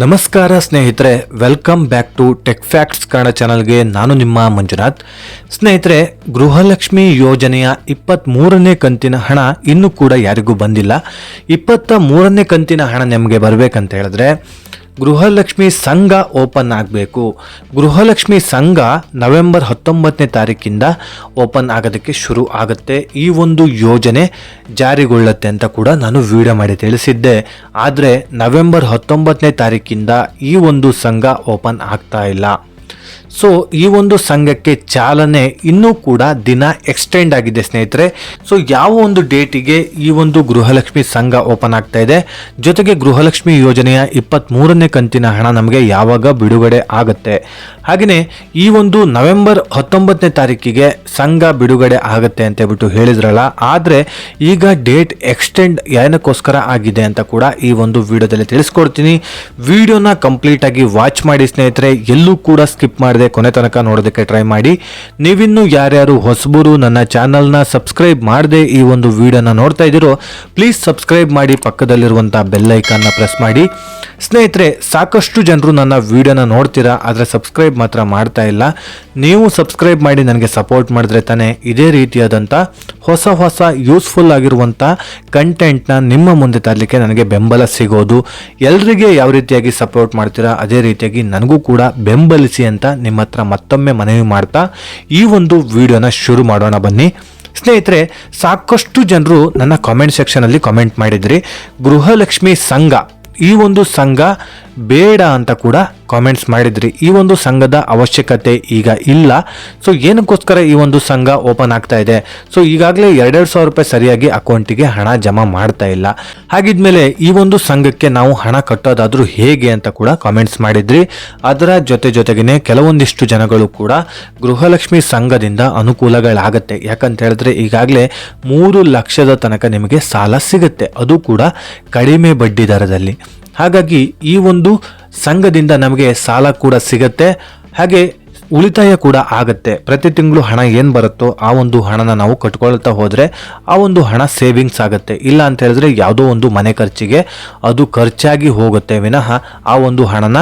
ನಮಸ್ಕಾರ ಸ್ನೇಹಿತರೆ, welcome back to tech facts Kannada ಚಾನಲ್ಗೆ. ನಾನು ನಿಮ್ಮ ಮಂಜುನಾಥ್. ಸ್ನೇಹಿತರೆ, ಗೃಹಲಕ್ಷ್ಮಿ ಯೋಜನೆಯ 23ನೇ ಕಂತಿನ ಹಣ ಇನ್ನೂ ಕೂಡ ಯಾರಿಗೂ ಬಂದಿಲ್ಲ. 23ನೇ ಕಂತಿನ ಹಣ ನಿಮಗೆ ಬರಬೇಕಂತ ಹೇಳಿದ್ರೆ ಗೃಹಲಕ್ಷ್ಮಿ ಸಂಘ ಓಪನ್ ಆಗಬೇಕು. ಗೃಹಲಕ್ಷ್ಮಿ ಸಂಘ ನವೆಂಬರ್ 19ನೇ ತಾರೀಕಿಂದ ಓಪನ್ ಆಗೋದಕ್ಕೆ ಶುರು ಆಗುತ್ತೆ. ಈ ಒಂದು ಯೋಜನೆ ಜಾರಿಗೊಳ್ಳುತ್ತೆ ಅಂತ ಕೂಡ ನಾನು ವಿಡಿಯೋ ಮಾಡಿ ತಿಳಿಸಿದ್ದೆ. ಆದರೆ ನವೆಂಬರ್ 19ನೇ ತಾರೀಕಿಂದ ಈ ಒಂದು ಸಂಘ ಓಪನ್ ಆಗ್ತಾ ಇಲ್ಲ. ಸೊ ಈ ಒಂದು ಸಂಘಕ್ಕೆ ಚಾಲನೆ ಇನ್ನೂ ಕೂಡ ದಿನ ಎಕ್ಸ್ಟೆಂಡ್ ಆಗಿದೆ ಸ್ನೇಹಿತರೆ. ಸೊ ಯಾವ ಒಂದು ಡೇಟಿಗೆ ಈ ಒಂದು ಗೃಹಲಕ್ಷ್ಮಿ ಸಂಘ ಓಪನ್ ಆಗ್ತಾ ಇದೆ, ಜೊತೆಗೆ ಗೃಹಲಕ್ಷ್ಮಿ ಯೋಜನೆಯ 23ನೇ ಕಂತಿನ ಹಣ ನಮಗೆ ಯಾವಾಗ ಬಿಡುಗಡೆ ಆಗುತ್ತೆ, ಹಾಗೆಯೇ ಈ ಒಂದು ನವೆಂಬರ್ 19ನೇ ತಾರೀಕಿಗೆ ಸಂಘ ಬಿಡುಗಡೆ ಆಗುತ್ತೆ ಅಂತ ಹೇಳ್ಬಿಟ್ಟು ಹೇಳಿದ್ರಲ್ಲ, ಆದರೆ ಈಗ ಡೇಟ್ ಎಕ್ಸ್ಟೆಂಡ್ ಏನಕ್ಕೋಸ್ಕರ ಆಗಿದೆ ಅಂತ ಕೂಡ ಈ ಒಂದು ವಿಡಿಯೋದಲ್ಲಿ ತಿಳಿಸ್ಕೊಡ್ತೀನಿ. ವಿಡಿಯೋನ ಕಂಪ್ಲೀಟ್ ಆಗಿ ವಾಚ್ ಮಾಡಿ ಸ್ನೇಹಿತರೆ, ಎಲ್ಲೂ ಕೂಡ ಸ್ಕಿಪ್ ಮಾಡದೆ ಕೊನೆ ತನಕ ನೋಡೋದಕ್ಕೆ ಟ್ರೈ ಮಾಡಿ. ನೀವಿನ್ನು ಯಾರ್ಯಾರು ಹೊಸಬರು ನನ್ನ ಚಾನಲ್ನ ಸಬ್ಸ್ಕ್ರೈಬ್ ಮಾಡದೆ ಈ ಒಂದು ವಿಡಿಯೋನ ನೋಡ್ತಾ ಇದ್ದೀರೋ, ಪ್ಲೀಸ್ ಸಬ್ಸ್ಕ್ರೈಬ್ ಮಾಡಿ, ಪಕ್ಕದಲ್ಲಿರುವಂಥ ಬೆಲ್ ಐಕಾನ್ನ ಪ್ರೆಸ್ ಮಾಡಿ. ಸ್ನೇಹಿತರೆ, ಸಾಕಷ್ಟು ಜನರು ನನ್ನ ವಿಡಿಯೋನ ನೋಡ್ತೀರಾ, ಆದರೆ ಸಬ್ಸ್ಕ್ರೈಬ್ ಮಾತ್ರ ಮಾಡ್ತಾ ಇಲ್ಲ. ನೀವು ಸಬ್ಸ್ಕ್ರೈಬ್ ಮಾಡಿ ನನಗೆ ಸಪೋರ್ಟ್ ಮಾಡಿದ್ರೆ ತಾನೇ ಇದೇ ರೀತಿಯಾದಂಥ ಹೊಸ ಯೂಸ್ಫುಲ್ ಆಗಿರುವಂಥ ಕಂಟೆಂಟ್ನ ನಿಮ್ಮ ಮುಂದೆ ತರಲಿಕ್ಕೆ ನನಗೆ ಬೆಂಬಲ ಸಿಗೋದು. ಎಲ್ರಿಗೆ ಯಾವ ರೀತಿಯಾಗಿ ಸಪೋರ್ಟ್ ಮಾಡ್ತೀರಾ ಅದೇ ರೀತಿಯಾಗಿ ನನಗೂ ಕೂಡ ಬೆಂಬಲಿಸಿ ಅಂತ ನಿಮ್ಮ ಹತ್ರ ಮತ್ತೊಮ್ಮೆ ಮನವಿ ಮಾಡ್ತಾ ಈ ಒಂದು ವಿಡಿಯೋನ ಶುರು ಮಾಡೋಣ ಬನ್ನಿ. ಸ್ನೇಹಿತರೆ, ಸಾಕಷ್ಟು ಜನರು ನನ್ನ ಕಾಮೆಂಟ್ ಸೆಕ್ಷನಲ್ಲಿ ಕಾಮೆಂಟ್ ಮಾಡಿದ್ರಿ, ಗೃಹಲಕ್ಷ್ಮಿ ಸಂಘ ಈ ಒಂದು ಸಂಘ ಬೇಡ ಅಂತ ಕೂಡ ಕಾಮೆಂಟ್ಸ್ ಮಾಡಿದ್ರಿ. ಈ ಒಂದು ಸಂಘದ ಅವಶ್ಯಕತೆ ಈಗ ಇಲ್ಲ. ಸೊ ಏನಕ್ಕೋಸ್ಕರ ಈ ಒಂದು ಸಂಘ ಓಪನ್ ಆಗ್ತಾ ಇದೆ? ಸೊ ಈಗಾಗಲೇ 2,000 ರೂಪಾಯಿ ಸರಿಯಾಗಿ ಅಕೌಂಟಿಗೆ ಹಣ ಜಮಾ ಮಾಡ್ತಾ ಇಲ್ಲ. ಹಾಗಿದ್ಮೇಲೆ ಈ ಒಂದು ಸಂಘಕ್ಕೆ ನಾವು ಹಣ ಕಟ್ಟೋದಾದ್ರೂ ಹೇಗೆ ಅಂತ ಕೂಡ ಕಾಮೆಂಟ್ಸ್ ಮಾಡಿದ್ರಿ. ಅದರ ಜೊತೆಗೇನೆ ಕೆಲವೊಂದಿಷ್ಟು ಜನಗಳು ಕೂಡ ಗೃಹಲಕ್ಷ್ಮಿ ಸಂಘದಿಂದ ಅನುಕೂಲಗಳಾಗತ್ತೆ. ಯಾಕಂತ ಹೇಳಿದ್ರೆ ಈಗಾಗಲೇ 3 ಲಕ್ಷದ ತನಕ ನಿಮಗೆ ಸಾಲ ಸಿಗುತ್ತೆ, ಅದು ಕೂಡ ಕಡಿಮೆ ಬಡ್ಡಿ ದರದಲ್ಲಿ. ಹಾಗಾಗಿ ಈ ಒಂದು ಸಂಘದಿಂದ ನಮಗೆ ಸಾಲ ಕೂಡ ಸಿಗತ್ತೆ, ಹಾಗೆ ಉಳಿತಾಯ ಕೂಡ ಆಗತ್ತೆ. ಪ್ರತಿ ತಿಂಗಳು ಹಣ ಏನು ಬರುತ್ತೋ ಆ ಒಂದು ಹಣನ ನಾವು ಕಟ್ಕೊಳ್ತಾ ಹೋದರೆ ಆ ಒಂದು ಹಣ ಸೇವಿಂಗ್ಸ್ ಆಗುತ್ತೆ. ಇಲ್ಲ ಅಂತ ಹೇಳಿದ್ರೆ ಯಾವುದೋ ಒಂದು ಮನೆ ಖರ್ಚಿಗೆ ಅದು ಖರ್ಚಾಗಿ ಹೋಗುತ್ತೆ ವಿನಃ ಆ ಒಂದು ಹಣನ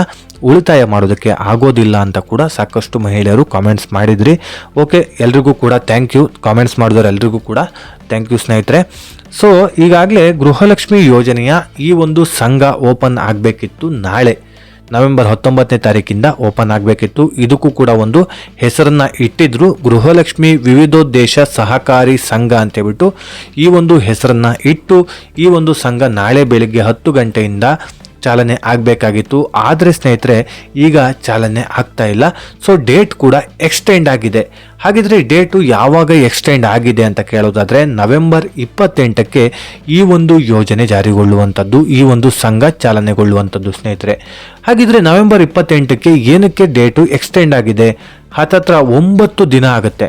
ಉಳಿತಾಯ ಮಾಡೋದಕ್ಕೆ ಆಗೋದಿಲ್ಲ ಅಂತ ಕೂಡ ಸಾಕಷ್ಟು ಮಹಿಳೆಯರು ಕಾಮೆಂಟ್ಸ್ ಮಾಡಿದ್ರಿ. ಓಕೆ, ಎಲ್ರಿಗೂ ಕೂಡ ಥ್ಯಾಂಕ್ ಯು. ಕಾಮೆಂಟ್ಸ್ ಮಾಡಿದವರು ಎಲ್ರಿಗೂ ಕೂಡ ಥ್ಯಾಂಕ್ ಯು ಸ್ನೇಹಿತರೆ. ಸೊ ಈಗಾಗಲೇ ಗೃಹಲಕ್ಷ್ಮಿ ಯೋಜನೆಯ ಈ ಒಂದು ಸಂಘ ಓಪನ್ ಆಗಬೇಕಿತ್ತು. ನಾಳೆ ನವೆಂಬರ್ 19ನೇ ತಾರೀಕಿಂದ ಓಪನ್ ಆಗಬೇಕಿತ್ತು. ಇದಕ್ಕೂ ಕೂಡ ಒಂದು ಹೆಸರನ್ನ ಇಟ್ಟಿದ್ರು, ಗೃಹಲಕ್ಷ್ಮಿ ವಿವಿಧೋದ್ದೇಶ ಸಹಕಾರಿ ಸಂಘ ಅಂತೇಳ್ಬಿಟ್ಟು ಈ ಒಂದು ಹೆಸರನ್ನ ಇಟ್ಟು ಈ ಒಂದು ಸಂಘ ನಾಳೆ ಬೆಳಿಗ್ಗೆ 10 ಗಂಟೆಯಿಂದ ಚಾಲನೆ ಆಗಬೇಕಾಗಿತ್ತು. ಆದರೆ ಸ್ನೇಹಿತರೆ ಈಗ ಚಾಲನೆ ಆಗ್ತಾ ಇಲ್ಲ. ಸೊ ಡೇಟ್ ಕೂಡ ಎಕ್ಸ್ಟೆಂಡ್ ಆಗಿದೆ. ಹಾಗಿದ್ರೆ ಡೇಟು ಯಾವಾಗ ಎಕ್ಸ್ಟೆಂಡ್ ಆಗಿದೆ ಅಂತ ಕೇಳೋದಾದ್ರೆ ನವೆಂಬರ್ 28ಕ್ಕೆ ಈ ಒಂದು ಯೋಜನೆ ಜಾರಿಗೊಳ್ಳುವಂಥದ್ದು, ಈ ಒಂದು ಸಂಘ ಚಾಲನೆಗೊಳ್ಳುವಂಥದ್ದು ಸ್ನೇಹಿತರೆ. ಹಾಗಿದ್ರೆ ನವೆಂಬರ್ 28ಕ್ಕೆ ಏನಕ್ಕೆ ಡೇಟು ಎಕ್ಸ್ಟೆಂಡ್ ಆಗಿದೆ? ಹತ್ತತ್ರ 9 ದಿನ ಆಗುತ್ತೆ.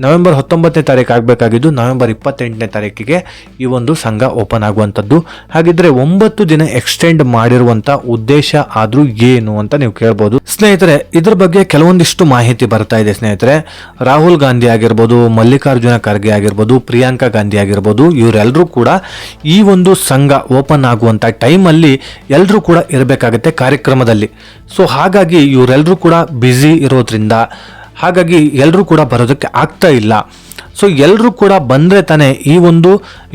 ನವೆಂಬರ್ 19ನೇ ತಾರೀಕು ಆಗಬೇಕಾಗಿದ್ದು ನವೆಂಬರ್ 28ನೇ ತಾರೀಕಿಗೆ ಈ ಒಂದು ಸಂಘ ಓಪನ್ ಆಗುವಂಥದ್ದು. ಹಾಗಿದ್ರೆ 9 ದಿನ ಎಕ್ಸ್ಟೆಂಡ್ ಮಾಡಿರುವಂಥ ಉದ್ದೇಶ ಆದರೂ ಏನು ಅಂತ ನೀವು ಕೇಳ್ಬೋದು. ಸ್ನೇಹಿತರೆ, ಇದ್ರ ಬಗ್ಗೆ ಕೆಲವೊಂದಿಷ್ಟು ಮಾಹಿತಿ ಬರ್ತಾ ಇದೆ ಸ್ನೇಹಿತರೆ. ರಾಹುಲ್ ಗಾಂಧಿ ಆಗಿರ್ಬೋದು, ಮಲ್ಲಿಕಾರ್ಜುನ ಖರ್ಗೆ ಆಗಿರ್ಬೋದು, ಪ್ರಿಯಾಂಕಾ ಗಾಂಧಿ ಆಗಿರ್ಬೋದು, ಇವರೆಲ್ಲರೂ ಕೂಡ ಈ ಒಂದು ಸಂಘ ಓಪನ್ ಆಗುವಂಥ ಟೈಮಲ್ಲಿ ಎಲ್ಲರೂ ಕೂಡ ಇರಬೇಕಾಗುತ್ತೆ ಕಾರ್ಯಕ್ರಮದಲ್ಲಿ. ಸೊ ಹಾಗಾಗಿ ಇವರೆಲ್ಲರೂ ಕೂಡ ಬ್ಯುಸಿ ಇರೋದ್ರಿಂದ ಹಾಗಾಗಿ ಎಲ್ಲರೂ ಕೂಡ ಬರೋದಕ್ಕೆ ಆಗ್ತಾ ಇಲ್ಲ. ಸೊ ಎಲ್ಲರೂ ಕೂಡ ಬಂದರೆ ತಾನೇ ಈ ಒಂದು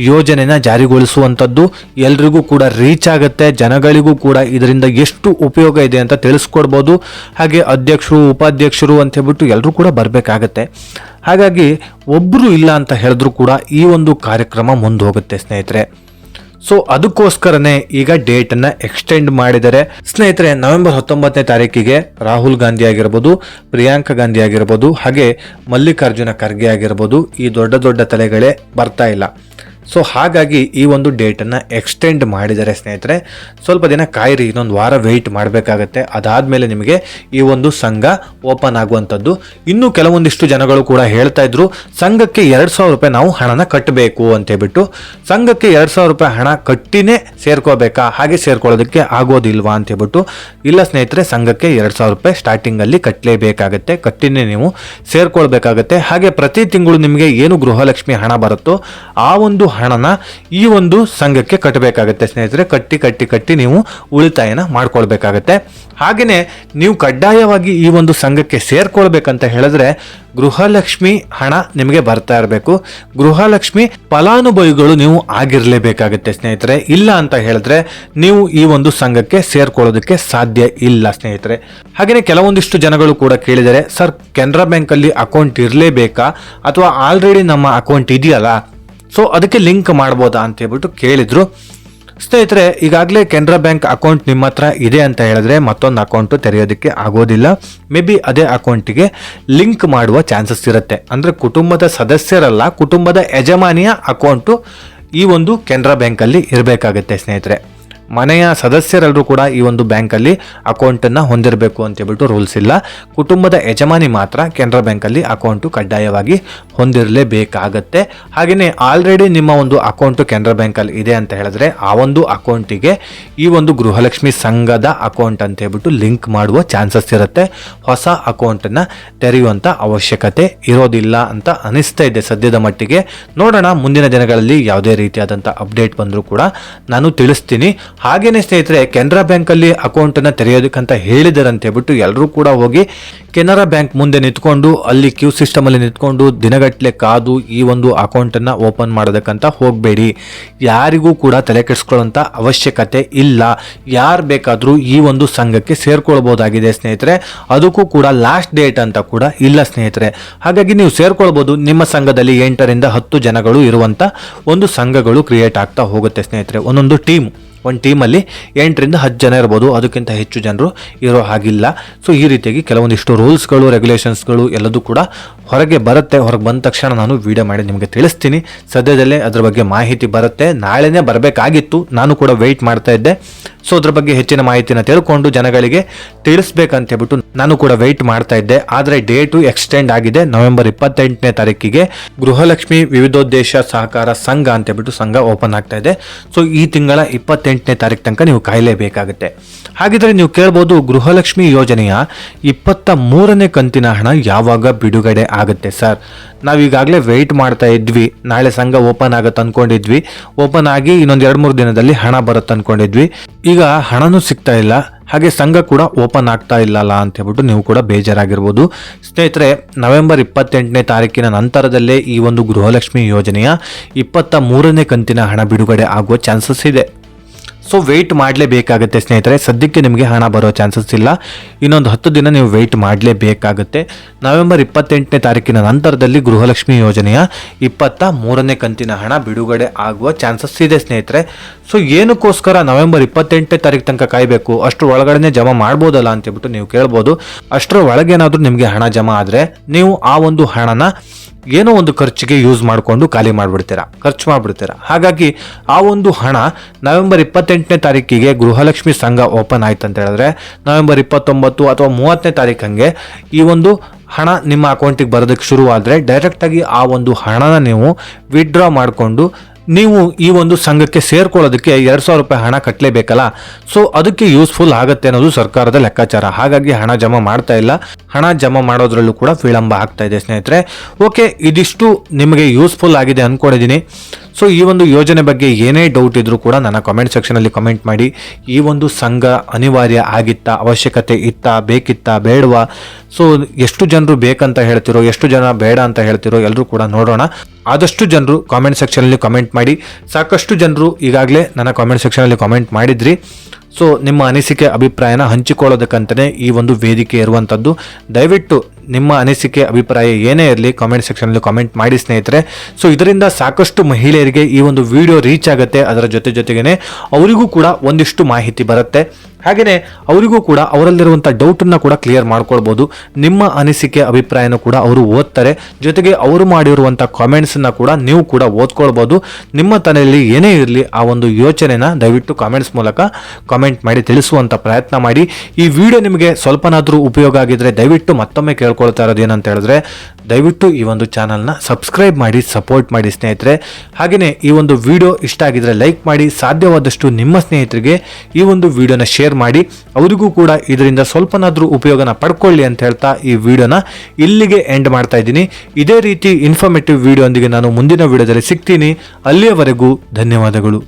ಯೋಜನೆನ ಜಾರಿಗೊಳಿಸುವಂಥದ್ದು ಎಲ್ರಿಗೂ ಕೂಡ ರೀಚ್ ಆಗುತ್ತೆ. ಜನಗಳಿಗೂ ಕೂಡ ಇದರಿಂದ ಎಷ್ಟು ಉಪಯೋಗ ಇದೆ ಅಂತ ತಿಳಿಸ್ಕೊಡ್ಬೋದು. ಹಾಗೆ ಅಧ್ಯಕ್ಷರು, ಉಪಾಧ್ಯಕ್ಷರು ಅಂತ ಹೇಳ್ಬಿಟ್ಟು ಎಲ್ಲರೂ ಕೂಡ ಬರಬೇಕಾಗತ್ತೆ. ಹಾಗಾಗಿ ಒಬ್ಬರು ಇಲ್ಲ ಅಂತ ಹೇಳಿದ್ರು ಕೂಡ ಈ ಒಂದು ಕಾರ್ಯಕ್ರಮ ಮುಂದೆ ಹೋಗುತ್ತೆ ಸ್ನೇಹಿತರೆ. ಸೊ ಅದಕ್ಕೋಸ್ಕರನೇ ಈಗ ಡೇಟನ್ನು ಎಕ್ಸ್ಟೆಂಡ್ ಮಾಡಿದರೆ ಸ್ನೇಹಿತರೆ. ನವೆಂಬರ್ 19ನೇ ತಾರೀಕಿಗೆ ರಾಹುಲ್ ಗಾಂಧಿ ಆಗಿರ್ಬೋದು, ಪ್ರಿಯಾಂಕಾ ಗಾಂಧಿ ಆಗಿರ್ಬೋದು, ಹಾಗೆ ಮಲ್ಲಿಕಾರ್ಜುನ ಖರ್ಗೆ ಆಗಿರ್ಬೋದು, ಈ ದೊಡ್ಡ ತಲೆಗಳೇ ಬರ್ತಾ ಇಲ್ಲ. ಸೊ ಹಾಗಾಗಿ ಈ ಒಂದು ಡೇಟನ್ನು ಎಕ್ಸ್ಟೆಂಡ್ ಮಾಡಿದರೆ ಸ್ನೇಹಿತರೆ. ಸ್ವಲ್ಪ ದಿನ ಕಾಯಿರಿ, ಇನ್ನೊಂದು ವಾರ ವೆಯ್ಟ್ ಮಾಡಬೇಕಾಗತ್ತೆ. ಅದಾದಮೇಲೆ ನಿಮಗೆ ಈ ಒಂದು ಸಂಘ ಓಪನ್ ಆಗುವಂಥದ್ದು. ಇನ್ನೂ ಕೆಲವೊಂದಿಷ್ಟು ಜನಗಳು ಕೂಡ ಹೇಳ್ತಾ ಇದ್ರು, ಸಂಘಕ್ಕೆ 2,000 ರೂಪಾಯಿ ನಾವು ಹಣನ ಕಟ್ಟಬೇಕು ಅಂತೇಳ್ಬಿಟ್ಟು. ಸಂಘಕ್ಕೆ 2,000 ರೂಪಾಯಿ ಹಣ ಕಟ್ಟಿನೇ ಸೇರ್ಕೋಬೇಕಾ, ಹಾಗೆ ಸೇರ್ಕೊಳ್ಳೋದಕ್ಕೆ ಆಗೋದಿಲ್ವಾ ಅಂತೇಳ್ಬಿಟ್ಟು. ಇಲ್ಲ ಸ್ನೇಹಿತರೆ, ಸಂಘಕ್ಕೆ 2,000 ರೂಪಾಯಿ ಸ್ಟಾರ್ಟಿಂಗಲ್ಲಿ ಕಟ್ಟಲೇಬೇಕಾಗತ್ತೆ, ಕಟ್ಟಿನೇ ನೀವು ಸೇರ್ಕೊಳ್ಬೇಕಾಗತ್ತೆ. ಹಾಗೆ ಪ್ರತಿ ತಿಂಗಳು ನಿಮಗೆ ಏನು ಗೃಹಲಕ್ಷ್ಮಿ ಹಣ ಬರುತ್ತೋ ಆ ಒಂದು ಹಣನ ಈ ಒಂದು ಸಂಘಕ್ಕೆ ಕಟ್ಟಬೇಕಾಗತ್ತೆ ಸ್ನೇಹಿತರೆ. ಕಟ್ಟಿ ನೀವು ಉಳಿತಾಯನ ಮಾಡ್ಕೊಳ್ಬೇಕಾಗತ್ತೆ. ಹಾಗೆಯೇ ನೀವು ಕಡ್ಡಾಯವಾಗಿ ಈ ಒಂದು ಸಂಘಕ್ಕೆ ಸೇರ್ಕೊಳ್ಬೇಕಂತ ಹೇಳಿದ್ರೆ ಗೃಹಲಕ್ಷ್ಮಿ ಹಣ ನಿಮಗೆ ಬರ್ತಾ ಇರಬೇಕು. ಗೃಹಲಕ್ಷ್ಮಿ ಫಲಾನುಭವಿಗಳು ನೀವು ಆಗಿರಲೇಬೇಕಾಗತ್ತೆ ಸ್ನೇಹಿತರೆ. ಇಲ್ಲ ಅಂತ ಹೇಳಿದ್ರೆ ನೀವು ಈ ಒಂದು ಸಂಘಕ್ಕೆ ಸೇರ್ಕೊಳ್ಳೋದಕ್ಕೆ ಸಾಧ್ಯ ಇಲ್ಲ ಸ್ನೇಹಿತರೆ. ಹಾಗೆಯೇ ಕೆಲವೊಂದಿಷ್ಟು ಜನಗಳು ಕೂಡ ಕೇಳಿದರೆ, ಸರ್ ಕೆನರಾ ಬ್ಯಾಂಕ್ ಅಲ್ಲಿ ಅಕೌಂಟ್ ಇರಲೇಬೇಕಾ ಅಥವಾ ಆಲ್ರೆಡಿ ನಮ್ಮ ಅಕೌಂಟ್ ಇದೆಯಲ್ಲ, ಸೊ ಅದಕ್ಕೆ ಲಿಂಕ್ ಮಾಡ್ಬೋದಾ ಅಂತ ಹೇಳ್ಬಿಟ್ಟು ಕೇಳಿದ್ರು. ಸ್ನೇಹಿತರೆ, ಈಗಾಗಲೇ ಕೆನರಾ ಬ್ಯಾಂಕ್ ಅಕೌಂಟ್ ನಿಮ್ಮ ಹತ್ರ ಇದೆ ಅಂತ ಹೇಳಿದ್ರೆ ಮತ್ತೊಂದು ಅಕೌಂಟು ತೆರೆಯೋದಕ್ಕೆ ಆಗೋದಿಲ್ಲ. ಮೇ ಬಿ ಅದೇ ಅಕೌಂಟಿಗೆ ಲಿಂಕ್ ಮಾಡುವ ಚಾನ್ಸಸ್ ಇರುತ್ತೆ. ಅಂದರೆ ಕುಟುಂಬದ ಸದಸ್ಯರಲ್ಲ, ಕುಟುಂಬದ ಯಜಮಾನಿಯ ಅಕೌಂಟು ಈ ಒಂದು ಕೆನರಾ ಬ್ಯಾಂಕಲ್ಲಿ ಇರಬೇಕಾಗುತ್ತೆ ಸ್ನೇಹಿತರೆ. ಮನೆಯ ಸದಸ್ಯರೆಲ್ಲರೂ ಕೂಡ ಈ ಒಂದು ಬ್ಯಾಂಕಲ್ಲಿ ಅಕೌಂಟನ್ನು ಹೊಂದಿರಬೇಕು ಅಂತ ಹೇಳ್ಬಿಟ್ಟು ರೂಲ್ಸ್ ಇಲ್ಲ. ಕುಟುಂಬದ ಯಜಮಾನಿ ಮಾತ್ರ ಕೆನರಾ ಬ್ಯಾಂಕಲ್ಲಿ ಅಕೌಂಟು ಕಡ್ಡಾಯವಾಗಿ ಹೊಂದಿರಲೇಬೇಕಾಗತ್ತೆ. ಹಾಗೆಯೇ ಆಲ್ರೆಡಿ ನಿಮ್ಮ ಒಂದು ಅಕೌಂಟು ಕೆನರಾ ಬ್ಯಾಂಕಲ್ಲಿ ಇದೆ ಅಂತ ಹೇಳಿದ್ರೆ ಆ ಒಂದು ಅಕೌಂಟಿಗೆ ಈ ಒಂದು ಗೃಹಲಕ್ಷ್ಮಿ ಸಂಘದ ಅಕೌಂಟ್ ಅಂತ ಹೇಳ್ಬಿಟ್ಟು ಲಿಂಕ್ ಮಾಡುವ ಚಾನ್ಸಸ್ ಇರುತ್ತೆ. ಹೊಸ ಅಕೌಂಟನ್ನು ತೆರೆಯುವಂಥ ಅವಶ್ಯಕತೆ ಇರೋದಿಲ್ಲ ಅಂತ ಅನಿಸ್ತಾ ಇದೆ ಸದ್ಯದ ಮಟ್ಟಿಗೆ. ನೋಡೋಣ, ಮುಂದಿನ ದಿನಗಳಲ್ಲಿ ಯಾವುದೇ ರೀತಿಯಾದಂಥ ಅಪ್ಡೇಟ್ ಬಂದರೂ ಕೂಡ ನಾನು ತಿಳಿಸ್ತೀನಿ. ಹಾಗೇನೆ ಸ್ನೇಹಿತರೆ, ಕೆನರಾ ಬ್ಯಾಂಕಲ್ಲಿ ಅಕೌಂಟನ್ನು ತೆರೆಯೋದಕ್ಕಂತ ಹೇಳಿದರಂತ ಹೇಳ್ಬಿಟ್ಟು ಎಲ್ಲರೂ ಕೂಡ ಹೋಗಿ ಕೆನರಾ ಬ್ಯಾಂಕ್ ಮುಂದೆ ನಿಂತ್ಕೊಂಡು ಅಲ್ಲಿ ಕ್ಯೂ ಸಿಸ್ಟಮಲ್ಲಿ ನಿಂತ್ಕೊಂಡು ದಿನಗಟ್ಟಲೆ ಕಾದು ಈ ಒಂದು ಅಕೌಂಟನ್ನು ಓಪನ್ ಮಾಡೋದಕ್ಕಂತ ಹೋಗಬೇಡಿ. ಯಾರಿಗೂ ಕೂಡ ತಲೆ ಕೆಡಿಸ್ಕೊಳ್ಳೋಂಥ ಅವಶ್ಯಕತೆ ಇಲ್ಲ. ಯಾರು ಬೇಕಾದರೂ ಈ ಒಂದು ಸಂಘಕ್ಕೆ ಸೇರ್ಕೊಳ್ಬೋದಾಗಿದೆ ಸ್ನೇಹಿತರೆ. ಅದಕ್ಕೂ ಕೂಡ ಲಾಸ್ಟ್ ಡೇಟ್ ಅಂತ ಕೂಡ ಇಲ್ಲ ಸ್ನೇಹಿತರೆ. ಹಾಗಾಗಿ ನೀವು ಸೇರ್ಕೊಳ್ಬೋದು. ನಿಮ್ಮ ಸಂಘದಲ್ಲಿ 8ರಿಂದ 10 ಜನಗಳು ಇರುವಂಥ ಒಂದು ಸಂಘಗಳು ಕ್ರಿಯೇಟ್ ಆಗ್ತಾ ಹೋಗುತ್ತೆ ಸ್ನೇಹಿತರೆ. ಒಂದೊಂದು ಒಂದು ಟೀಮಲ್ಲಿ 8ರಿಂದ 10 ಜನ ಇರ್ಬೋದು, ಅದಕ್ಕಿಂತ ಹೆಚ್ಚು ಜನರು ಇರೋ ಹಾಗಿಲ್ಲ. ಸೊ ಈ ರೀತಿಯಾಗಿ ಕೆಲವೊಂದಿಷ್ಟು ರೂಲ್ಸ್ಗಳು, ರೆಗ್ಯುಲೇಷನ್ಸ್ಗಳು ಎಲ್ಲದೂ ಕೂಡ ಹೊರಗೆ ಬರುತ್ತೆ. ಹೊರಗೆ ಬಂದ ತಕ್ಷಣ ನಾನು ವಿಡಿಯೋ ಮಾಡಿ ನಿಮಗೆ ತಿಳಿಸ್ತೀನಿ. ಸದ್ಯದಲ್ಲೇ ಅದ್ರ ಬಗ್ಗೆ ಮಾಹಿತಿ ಬರುತ್ತೆ. ನಾಳೆನೇ ಬರಬೇಕಾಗಿತ್ತು, ನಾನು ಕೂಡ ವೆಯ್ಟ್ ಮಾಡ್ತಾ ಇದ್ದೆ. ಸೊ ಅದ್ರ ಬಗ್ಗೆ ಹೆಚ್ಚಿನ ಮಾಹಿತಿನ ತಿಳ್ಕೊಂಡು ಜನಗಳಿಗೆ ತಿಳಿಸ್ಬೇಕಂತ ಹೇಳ್ಬಿಟ್ಟು ನಾನು ಕೂಡ ವೆಯ್ಟ್ ಮಾಡ್ತಾ ಇದ್ದೆ. ಆದರೆ ಡೇಟು ಎಕ್ಸ್ಟೆಂಡ್ ಆಗಿದೆ. ನವೆಂಬರ್ 28ನೇ ತಾರೀಕಿಗೆ ಗೃಹಲಕ್ಷ್ಮಿ ವಿವಿಧೋದ್ದೇಶ ಸಹಕಾರ ಸಂಘ ಅಂತ ಹೇಳ್ಬಿಟ್ಟು ಸಂಘ ಓಪನ್ ಆಗ್ತಾ ಇದೆ. ಸೊ ಈ ತಿಂಗಳ 28ನೇ ತಾರೀಕು ತನಕ ನೀವು ಕಾಯಲೇಬೇಕಾಗುತ್ತೆ. ಹಾಗಿದ್ರೆ ನೀವು ಕೇಳ್ಬೋದು, ಗೃಹಲಕ್ಷ್ಮಿ ಯೋಜನೆಯ 23ನೇ ಕಂತಿನ ಹಣ ಯಾವಾಗ ಬಿಡುಗಡೆ ಆಗುತ್ತೆ ಸರ್? ನಾವೀಗಾಗಲೇ ವೆಯ್ಟ್ ಮಾಡ್ತಾ ಇದ್ವಿ. ನಾಳೆ ಸಂಘ ಓಪನ್ ಆಗುತ್ತೆ ಅಂದ್ಕೊಂಡಿದ್ವಿ. ಓಪನ್ ಆಗಿ ಇನ್ನೊಂದು 2-3 ದಿನದಲ್ಲಿ ಹಣ ಬರುತ್ತೆ ಅಂದ್ಕೊಂಡಿದ್ವಿ. ಈಗ ಹಣನೂ ಸಿಗ್ತಾ ಇಲ್ಲ, ಹಾಗೆ ಸಂಘ ಕೂಡ ಓಪನ್ ಆಗ್ತಾ ಇಲ್ಲಲ್ಲ ಅಂತ ಹೇಳ್ಬಿಟ್ಟು ನೀವು ಕೂಡ ಬೇಜಾರಾಗಿರ್ಬೋದು. ಸ್ನೇಹಿತರೆ, ನವೆಂಬರ್ 28ನೇ ತಾರೀಕಿನ ನಂತರದಲ್ಲೇ ಈ ಒಂದು ಗೃಹಲಕ್ಷ್ಮಿ ಯೋಜನೆಯ 23ನೇ ಕಂತಿನ ಹಣ ಬಿಡುಗಡೆ ಆಗುವ ಚಾನ್ಸಸ್ ಇದೆ. ಸೊ ವೆಯ್ಟ್ ಮಾಡಲೇಬೇಕಾಗುತ್ತೆ ಸ್ನೇಹಿತರೆ. ಸದ್ಯಕ್ಕೆ ನಿಮಗೆ ಹಣ ಬರೋ ಚಾನ್ಸಸ್ ಇಲ್ಲ. ಇನ್ನೊಂದು 10 ದಿನ ನೀವು ವೆಯ್ಟ್ ಮಾಡಲೇಬೇಕಾಗುತ್ತೆ. ನವೆಂಬರ್ 28ನೇ ತಾರೀಕಿನ ನಂತರದಲ್ಲಿ ಗೃಹಲಕ್ಷ್ಮಿ ಯೋಜನೆಯ 23ನೇ ಕಂತಿನ ಹಣ ಬಿಡುಗಡೆ ಆಗುವ ಚಾನ್ಸಸ್ ಇದೆ ಸ್ನೇಹಿತರೆ. ಸೊ ಏನಕ್ಕೋಸ್ಕರ ನವೆಂಬರ್ 28ನೇ ತಾರೀಕು ತನಕ ಕಾಯಬೇಕು? ಅಷ್ಟರ ಒಳಗಡೆ ಜಮಾ ಮಾಡ್ಬೋದಲ್ಲ ಅಂತ ಹೇಳ್ಬಿಟ್ಟು ನೀವು ಕೇಳ್ಬೋದು. ಅಷ್ಟರ ಒಳಗೇನಾದರೂ ನಿಮಗೆ ಹಣ ಜಮಾ ಆದರೆ ನೀವು ಆ ಒಂದು ಹಣನ ಏನೋ ಒಂದು ಖರ್ಚಿಗೆ ಯೂಸ್ ಮಾಡಿಕೊಂಡು ಖರ್ಚು ಮಾಡಿಬಿಡ್ತೀರಾ. ಹಾಗಾಗಿ ಆ ಒಂದು ಹಣ ನವೆಂಬರ್ 28ನೇ ತಾರೀಕಿಗೆ ಗೃಹಲಕ್ಷ್ಮಿ ಸಂಘ ಓಪನ್ ಆಯ್ತು ಅಂತ ಹೇಳಿದ್ರೆ ನವೆಂಬರ್ 29 ಅಥವಾ 30ನೇ ತಾರೀಕು ಹಂಗೆ ಈ ಒಂದು ಹಣ ನಿಮ್ಮ ಅಕೌಂಟಿಗೆ ಬರೋದಕ್ಕೆ ಶುರುವಾದರೆ ಡೈರೆಕ್ಟಾಗಿ ಆ ಒಂದು ಹಣನ ನೀವು ವಿಡ್ರಾ ಮಾಡಿಕೊಂಡು ನೀವು ಈ ಒಂದು ಸಂಘಕ್ಕೆ ಸೇರ್ಕೊಳ್ಳೋದಕ್ಕೆ 2,000 ರೂಪಾಯಿ ಹಣ ಕಟ್ಟಲೇಬೇಕಲ್ಲ. ಸೊ ಅದಕ್ಕೆ ಯೂಸ್ಫುಲ್ ಆಗುತ್ತೆ ಅನ್ನೋದು ಸರ್ಕಾರದ ಲೆಕ್ಕಾಚಾರ. ಹಾಗಾಗಿ ಹಣ ಜಮಾ ಮಾಡ್ತಾ ಇಲ್ಲ. ಹಣ ಜಮಾ ಮಾಡೋದ್ರಲ್ಲೂ ಕೂಡ ವಿಳಂಬ ಆಗ್ತಾ ಇದೆ ಸ್ನೇಹಿತರೆ. ಓಕೆ, ಇದಿಷ್ಟು ನಿಮಗೆ ಯೂಸ್ಫುಲ್ ಆಗಿದೆ ಅಂದ್ಕೊಂಡಿದ್ದೀನಿ. ಸೊ ಈ ಒಂದು ಯೋಜನೆ ಬಗ್ಗೆ ಏನೇ ಡೌಟ್ ಇದ್ರೂ ಕೂಡ ನನ್ನ ಕಾಮೆಂಟ್ ಸೆಕ್ಷನಲ್ಲಿ ಕಮೆಂಟ್ ಮಾಡಿ. ಈ ಒಂದು ಸಂಘ ಅನಿವಾರ್ಯ ಆಗಿತ್ತಾ, ಅವಶ್ಯಕತೆ ಇತ್ತಾ, ಬೇಕಿತ್ತಾ, ಬೇಡವಾ? ಸೊ ಎಷ್ಟು ಜನರು ಬೇಕಂತ ಹೇಳ್ತಿರೋ, ಎಷ್ಟು ಜನ ಬೇಡ ಅಂತ ಹೇಳ್ತಿರೋ ಎಲ್ಲರೂ ಕೂಡ ನೋಡೋಣ. ಆದಷ್ಟು ಜನರು ಕಾಮೆಂಟ್ ಸೆಕ್ಷನಲ್ಲಿ ಕಮೆಂಟ್ ಮಾಡಿ. ಸಾಕಷ್ಟು ಜನರು ಈಗಾಗಲೇ ನನ್ನ ಕಾಮೆಂಟ್ ಸೆಕ್ಷನಲ್ಲಿ ಕಮೆಂಟ್ ಮಾಡಿದ್ರಿ. ಸೊ ನಿಮ್ಮ ಅನಿಸಿಕೆ ಅಭಿಪ್ರಾಯನ ಹಂಚಿಕೊಳ್ಳೋದಕ್ಕಂತಲೇ ಈ ಒಂದು ವೇದಿಕೆ ಇರುವಂಥದ್ದು. ದಯವಿಟ್ಟು ನಿಮ್ಮ ಅನಿಸಿಕೆ ಅಭಿಪ್ರಾಯ ಏನೇ ಇರಲಿ ಕಾಮೆಂಟ್ ಸೆಕ್ಷನಲ್ಲಿ ಕಾಮೆಂಟ್ ಮಾಡಿ ಸ್ನೇಹಿತರೆ. ಸೊ ಇದರಿಂದ ಸಾಕಷ್ಟು ಮಹಿಳೆಯರಿಗೆ ಈ ಒಂದು ವಿಡಿಯೋ ರೀಚ್ ಆಗುತ್ತೆ. ಅದರ ಜೊತೆಗೇನೆ ಅವರಿಗೂ ಕೂಡ ಒಂದಿಷ್ಟು ಮಾಹಿತಿ ಬರುತ್ತೆ. ಹಾಗೆಯೇ ಅವರಿಗೂ ಕೂಡ ಅವರಲ್ಲಿರುವಂಥ ಡೌಟನ್ನು ಕೂಡ ಕ್ಲಿಯರ್ ಮಾಡ್ಕೊಳ್ಬೋದು. ನಿಮ್ಮ ಅನಿಸಿಕೆ ಅಭಿಪ್ರಾಯನೂ ಕೂಡ ಅವರು ಓದ್ತಾರೆ. ಜೊತೆಗೆ ಅವರು ಮಾಡಿರುವಂಥ ಕಾಮೆಂಟ್ಸನ್ನು ಕೂಡ ನೀವು ಕೂಡ ಓದ್ಕೊಳ್ಬೋದು. ನಿಮ್ಮ ತಲೆಯಲ್ಲಿ ಏನೇ ಇರಲಿ ಆ ಒಂದು ಯೋಚನೆನ ದಯವಿಟ್ಟು ಕಾಮೆಂಟ್ಸ್ ಮೂಲಕ ಕಾಮೆಂಟ್ ಮಾಡಿ ತಿಳಿಸುವಂಥ ಪ್ರಯತ್ನ ಮಾಡಿ. ಈ ವಿಡಿಯೋ ನಿಮಗೆ ಸ್ವಲ್ಪನಾದರೂ ಉಪಯೋಗ ಆಗಿದ್ರೆ ದಯವಿಟ್ಟು ಮತ್ತೊಮ್ಮೆ ಕೇಳ್ಕೊಳ್ತಾ ಇರೋದು ಏನಂತ ಹೇಳಿದ್ರೆ, ದಯವಿಟ್ಟು ಈ ಒಂದು ಚಾನಲ್ನ ಸಬ್ಸ್ಕ್ರೈಬ್ ಮಾಡಿ ಸಪೋರ್ಟ್ ಮಾಡಿ ಸ್ನೇಹಿತರೆ. ಹಾಗೆಯೇ ಈ ಒಂದು ವಿಡಿಯೋ ಇಷ್ಟ ಆಗಿದ್ರೆ ಲೈಕ್ ಮಾಡಿ, ಸಾಧ್ಯವಾದಷ್ಟು ನಿಮ್ಮ ಸ್ನೇಹಿತರಿಗೆ ಈ ಒಂದು ವಿಡಿಯೋನ ಶೇರ್ ಮಾಡಿ, ಅವರಿಗೂ ಕೂಡ ಇದರಿಂದ ಸ್ವಲ್ಪನಾದರೂ ಉಪಯೋಗನ ಪಡ್ಕೊಳ್ಳಿ ಅಂತ ಹೇಳ್ತಾ ಈ ವಿಡಿಯೋನ ಇಲ್ಲಿಗೆ ಎಂಡ್ ಮಾಡ್ತಾ ಇದ್ದೀನಿ. ಇದೇ ರೀತಿ ಇನ್ಫಾರ್ಮೇಟಿವ್ ವಿಡಿಯೋ ಒಂದಿಗೆ ನಾನು ಮುಂದಿನ ವಿಡಿಯೋದಲ್ಲಿ ಸಿಗ್ತೀನಿ. ಅಲ್ಲಿಯವರೆಗೂ ಧನ್ಯವಾದಗಳು.